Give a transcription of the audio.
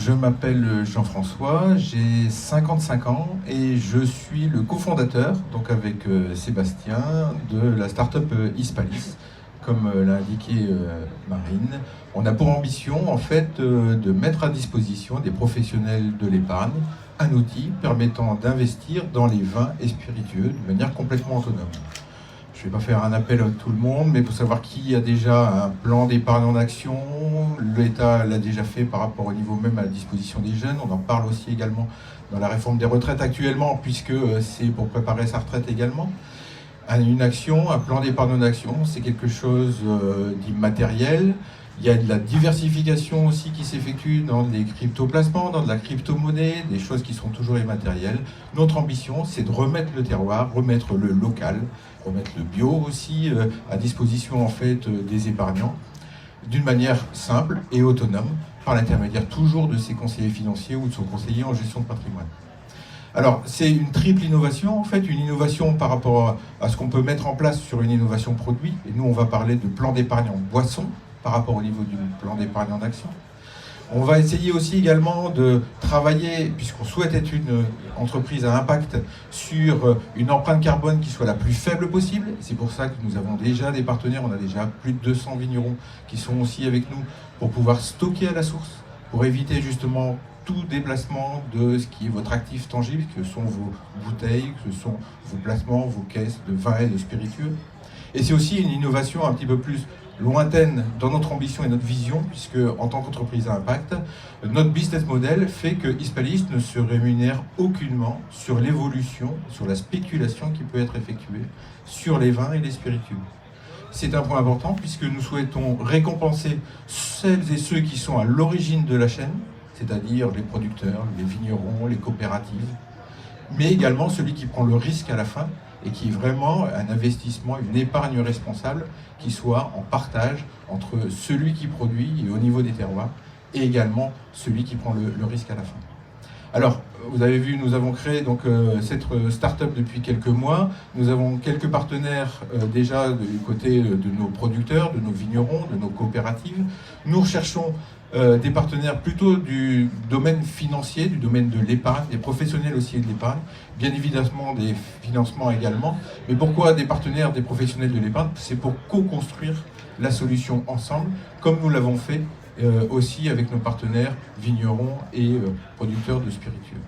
Je m'appelle Jean-François, j'ai 55 ans et je suis le cofondateur, donc avec Sébastien, de la start-up Hispalis. Comme l'a indiqué Marine, on a pour ambition en fait de mettre à disposition des professionnels de l'épargne un outil permettant d'investir dans les vins et spiritueux de manière complètement autonome. Je ne vais pas faire un appel à tout le monde, mais pour savoir qui a déjà un plan d'épargne en action, l'État l'a déjà fait par rapport au niveau même à la disposition des jeunes. On en parle aussi également dans la réforme des retraites actuellement, puisque c'est pour préparer sa retraite également. Une action, un plan d'épargne en action, c'est quelque chose d'immatériel. Il y a de la diversification aussi qui s'effectue dans des crypto-placements, dans de la crypto-monnaie, des choses qui sont toujours immatérielles. Notre ambition, c'est de remettre le terroir, remettre le local, remettre le bio aussi à disposition en fait des épargnants d'une manière simple et autonome, par l'intermédiaire toujours de ses conseillers financiers ou de son conseiller en gestion de patrimoine. Alors, c'est une triple innovation, en fait, une innovation par rapport à ce qu'on peut mettre en place sur une innovation produit. Et nous, on va parler de plan d'épargne en boisson par rapport au niveau du plan d'épargne en action. On va essayer aussi également de travailler, puisqu'on souhaite être une entreprise à impact, sur une empreinte carbone qui soit la plus faible possible. C'est pour ça que nous avons déjà des partenaires, on a déjà plus de 200 vignerons qui sont aussi avec nous pour pouvoir stocker à la source, pour éviter justement tout déplacement de ce qui est votre actif tangible, que sont vos bouteilles, que ce sont vos placements, vos caisses de vin et de spiritueux. Et c'est aussi une innovation un petit peu plus lointaine dans notre ambition et notre vision, puisque en tant qu'entreprise à impact, notre business model fait que Hispalis ne se rémunère aucunement sur l'évolution, sur la spéculation qui peut être effectuée sur les vins et les spiritueux. C'est un point important puisque nous souhaitons récompenser celles et ceux qui sont à l'origine de la chaîne, c'est-à-dire les producteurs, les vignerons, les coopératives, mais également celui qui prend le risque à la fin et qui est vraiment un investissement, une épargne responsable qui soit en partage entre celui qui produit et au niveau des terroirs et également celui qui prend le risque à la fin. Alors, vous avez vu, nous avons créé donc cette start-up depuis quelques mois. Nous avons quelques partenaires déjà du côté de nos producteurs, de nos vignerons, de nos coopératives. Nous recherchons des partenaires plutôt du domaine financier, du domaine de l'épargne, des professionnels aussi de l'épargne, bien évidemment des financements également. Mais pourquoi des partenaires, des professionnels de l'épargne? C'est pour co-construire la solution ensemble, comme nous l'avons fait aussi avec nos partenaires vignerons et producteurs de spiritueux.